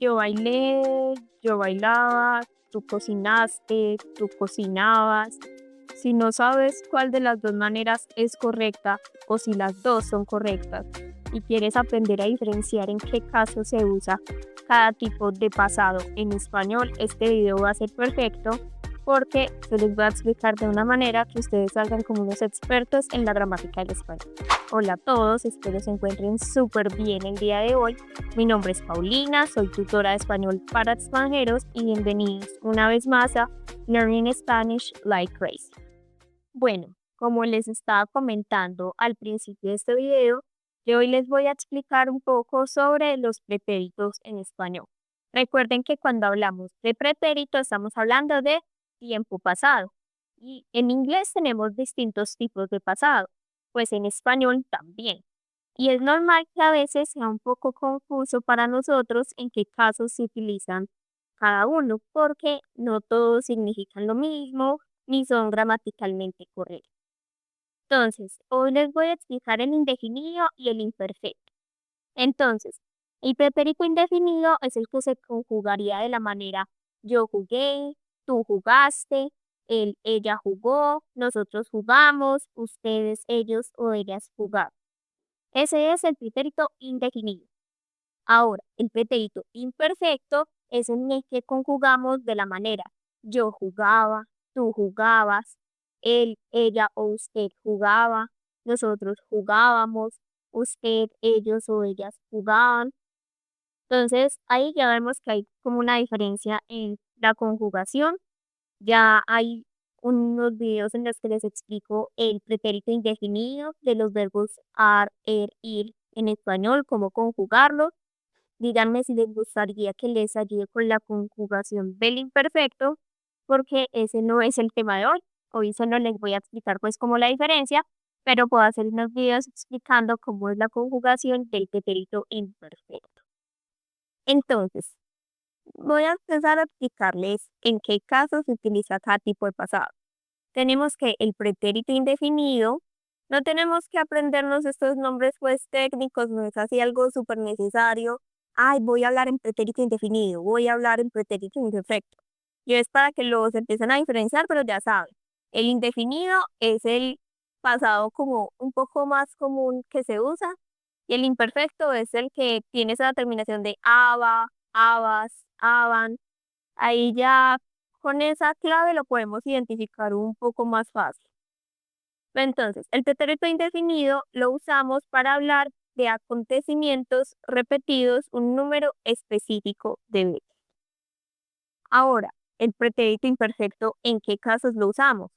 Yo bailé, yo bailaba, tú cocinaste, tú cocinabas. Si no sabes cuál de las dos maneras es correcta o si las dos son correctas y quieres aprender a diferenciar en qué caso se usa cada tipo de pasado en español, este video va a ser perfecto porque se les va a explicar de una manera que ustedes salgan como unos expertos en la gramática del español. Hola a todos, espero se encuentren súper bien el día de hoy. Mi nombre es Paulina, soy tutora de español para extranjeros y bienvenidos una vez más a Learning Spanish Like Crazy. Bueno, como les estaba comentando al principio de este video, yo hoy les voy a explicar un poco sobre los pretéritos en español. Recuerden que cuando hablamos de pretérito estamos hablando de tiempo pasado y en inglés tenemos distintos tipos de pasado, pues en español también. Y es normal que a veces sea un poco confuso para nosotros en qué casos se utilizan cada uno, porque no todos significan lo mismo ni son gramaticalmente correctos. Entonces, hoy les voy a explicar el indefinido y el imperfecto. Entonces, el pretérito indefinido es el que se conjugaría de la manera yo jugué, tú jugaste, él, ella jugó, nosotros jugamos, ustedes, ellos o ellas jugaron. Ese es el pretérito indefinido. Ahora, el pretérito imperfecto es en el que conjugamos de la manera yo jugaba, tú jugabas, él, ella o usted jugaba, nosotros jugábamos, usted, ellos o ellas jugaban. Entonces, ahí ya vemos que hay como una diferencia en la conjugación. Ya hay unos videos en los que les explico el pretérito indefinido de los verbos ar, ir en español, cómo conjugarlos. Díganme si les gustaría que les ayude con la conjugación del imperfecto, porque ese no es el tema de hoy. Hoy solo les voy a explicar pues como la diferencia, pero puedo hacer unos videos explicando cómo es la conjugación del pretérito imperfecto. Entonces, voy a empezar a explicarles en qué casos se utiliza cada tipo de pasado. Tenemos que el pretérito indefinido, no tenemos que aprendernos estos nombres pues técnicos, no es así algo súper necesario. Ay, voy a hablar en pretérito indefinido, voy a hablar en pretérito imperfecto. Y es para que los empiecen a diferenciar, pero ya saben, el indefinido es el pasado como un poco más común que se usa y el imperfecto es el que tiene esa terminación de aba, abas, aban. Ahí ya con esa clave lo podemos identificar un poco más fácil. Entonces, el pretérito indefinido lo usamos para hablar de acontecimientos repetidos un número específico de veces. Ahora, el pretérito imperfecto, ¿en qué casos lo usamos?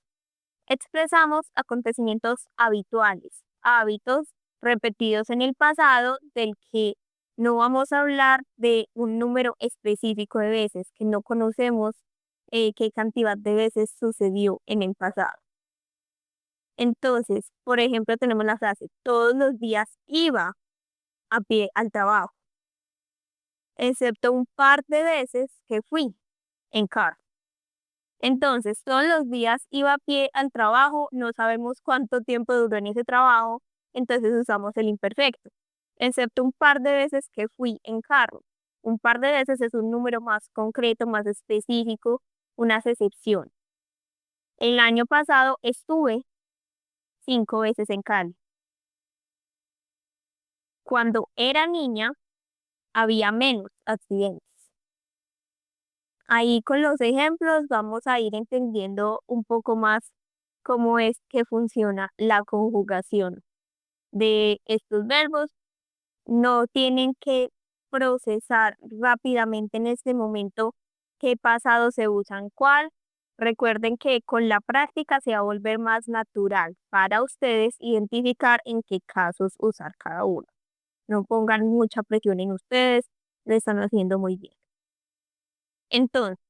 Expresamos acontecimientos habituales, hábitos repetidos en el pasado del que no vamos a hablar de un número específico de veces, que no conocemos qué cantidad de veces sucedió en el pasado. Entonces, por ejemplo, tenemos la frase, todos los días iba a pie al trabajo, excepto un par de veces que fui en carro. Entonces, todos los días iba a pie al trabajo, no sabemos cuánto tiempo duró en ese trabajo, entonces usamos el imperfecto, excepto un par de veces que fui en carro. Un par de veces es un número más concreto, más específico, unas excepciones. El año pasado estuve 5 veces en Cali. Cuando era niña, había menos accidentes. Ahí con los ejemplos vamos a ir entendiendo un poco más cómo es que funciona la conjugación de estos verbos. No tienen que procesar rápidamente en este momento qué pasado se usan cuál. Recuerden que con la práctica se va a volver más natural para ustedes identificar en qué casos usar cada uno. No pongan mucha presión en ustedes, lo están haciendo muy bien. Entonces,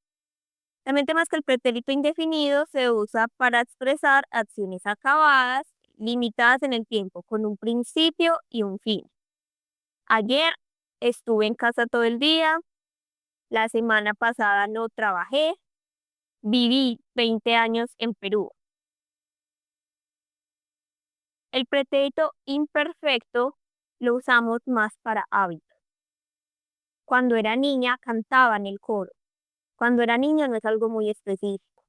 también tenemos que el pretérito indefinido se usa para expresar acciones acabadas, limitadas en el tiempo, con un principio y un fin. Ayer estuve en casa todo el día, la semana pasada no trabajé, viví 20 años en Perú. El pretérito imperfecto lo usamos más para hábitos. Cuando era niña cantaba en el coro. Cuando era niña no es algo muy específico.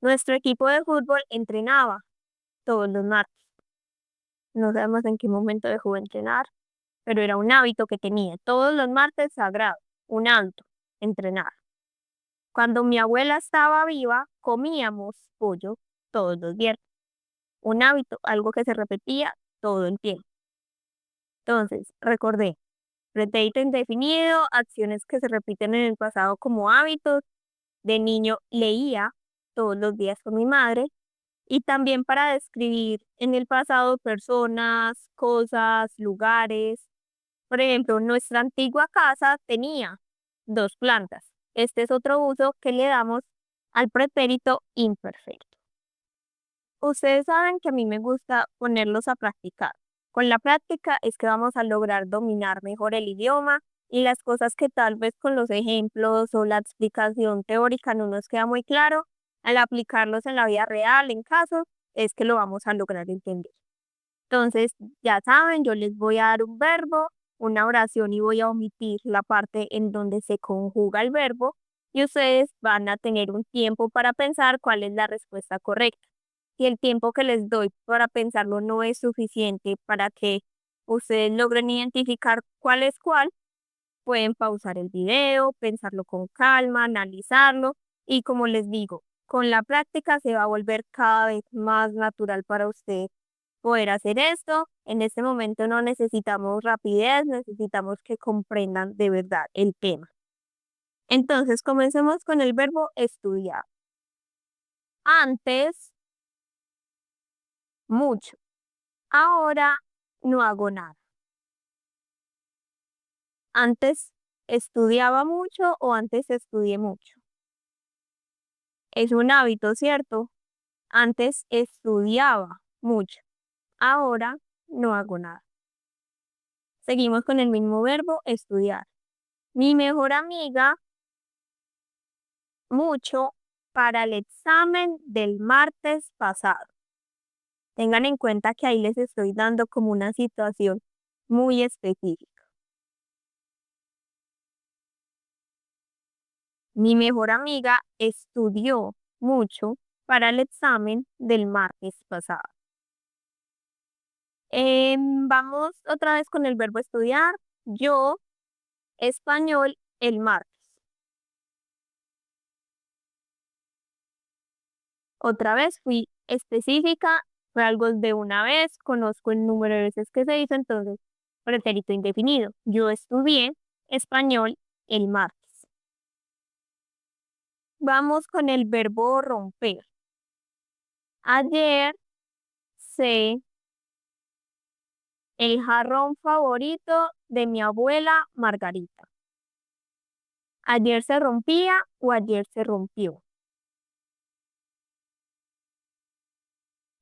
Nuestro equipo de fútbol entrenaba todos los martes. No sabemos en qué momento dejó de entrenar, pero era un hábito que tenía. Todos los martes sagrado, un hábito, entrenar. Cuando mi abuela estaba viva, comíamos pollo todos los viernes. Un hábito, algo que se repetía todo el tiempo. Entonces, recordé, pretérito indefinido, acciones que se repiten en el pasado como hábitos. De niño leía todos los días con mi madre y también para describir en el pasado personas, cosas, lugares. Por ejemplo, nuestra antigua casa tenía dos plantas. Este es otro uso que le damos al pretérito imperfecto. Ustedes saben que a mí me gusta ponerlos a practicar. Con la práctica es que vamos a lograr dominar mejor el idioma y las cosas que tal vez con los ejemplos o la explicación teórica no nos queda muy claro, al aplicarlos en la vida real, en casos, es que lo vamos a lograr entender. Entonces, ya saben, yo les voy a dar un verbo, una oración y voy a omitir la parte en donde se conjuga el verbo y ustedes van a tener un tiempo para pensar cuál es la respuesta correcta. Si el tiempo que les doy para pensarlo no es suficiente para que ustedes logren identificar cuál es cuál, pueden pausar el video, pensarlo con calma, analizarlo y como les digo, con la práctica se va a volver cada vez más natural para usted poder hacer esto. En este momento no necesitamos rapidez, necesitamos que comprendan de verdad el tema. Entonces, comencemos con el verbo estudiar. Antes, mucho. Ahora, no hago nada. Antes estudiaba mucho o antes estudié mucho. Es un hábito, ¿cierto? Antes estudiaba mucho. Ahora no hago nada. Seguimos con el mismo verbo, estudiar. Mi mejor amiga, mucho para el examen del martes pasado. Tengan en cuenta que ahí les estoy dando como una situación muy específica. Mi mejor amiga estudió mucho para el examen del martes pasado. Vamos otra vez con el verbo estudiar. Yo, español, el martes. Otra vez fui específica, fue algo de una vez, conozco el número de veces que se hizo, entonces, pretérito indefinido. Yo estudié español el martes. Vamos con el verbo romper. Ayer se el jarrón favorito de mi abuela Margarita. Ayer se rompía o ayer se rompió.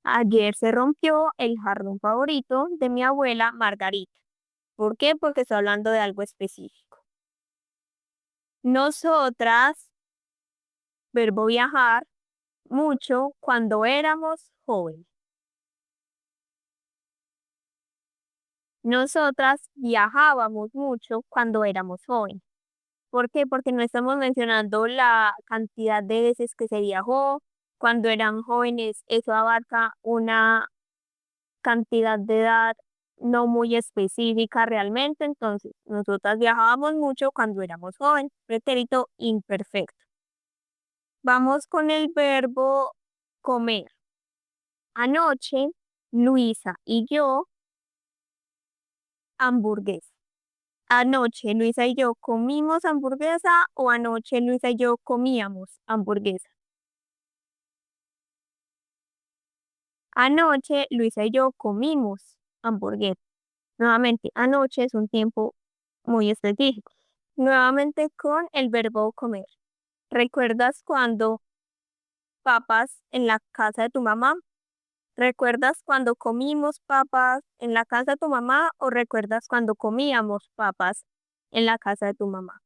Ayer se rompió el jarrón favorito de mi abuela Margarita. ¿Por qué? Porque estoy hablando de algo específico. Nosotras, verbo viajar, mucho cuando éramos jóvenes. Nosotras viajábamos mucho cuando éramos jóvenes. ¿Por qué? Porque no estamos mencionando la cantidad de veces que se viajó. Cuando eran jóvenes, eso abarca una cantidad de edad no muy específica realmente. Entonces, nosotras viajábamos mucho cuando éramos jóvenes. Pretérito imperfecto. Vamos con el verbo comer. Anoche, Luisa y yo, hamburguesa. Anoche Luisa y yo comimos hamburguesa o anoche Luisa y yo comíamos hamburguesa. Anoche Luisa y yo comimos hamburguesa. Nuevamente, anoche es un tiempo muy específico. Nuevamente con el verbo comer. ¿Recuerdas cuando papas en la casa de tu mamá? ¿Recuerdas cuando comimos papas en la casa de tu mamá o recuerdas cuando comíamos papas en la casa de tu mamá?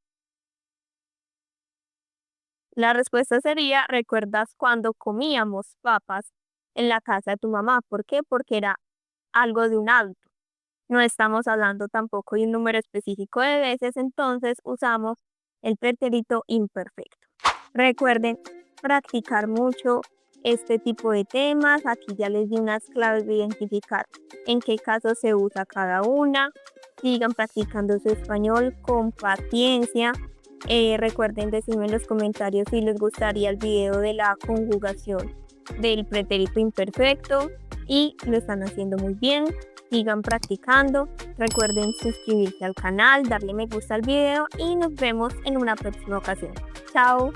La respuesta sería, ¿recuerdas cuando comíamos papas en la casa de tu mamá? ¿Por qué? Porque era algo de un hábito. No estamos hablando tampoco de un número específico de veces, entonces usamos el pretérito imperfecto. Recuerden practicar mucho este tipo de temas. Aquí ya les di unas claves de identificar en qué caso se usa cada una. Sigan practicando su español con paciencia. Recuerden decirme en los comentarios si les gustaría el video de la conjugación del pretérito imperfecto y lo están haciendo muy bien. Sigan practicando. Recuerden suscribirse al canal, darle me gusta al video y nos vemos en una próxima ocasión. Chao.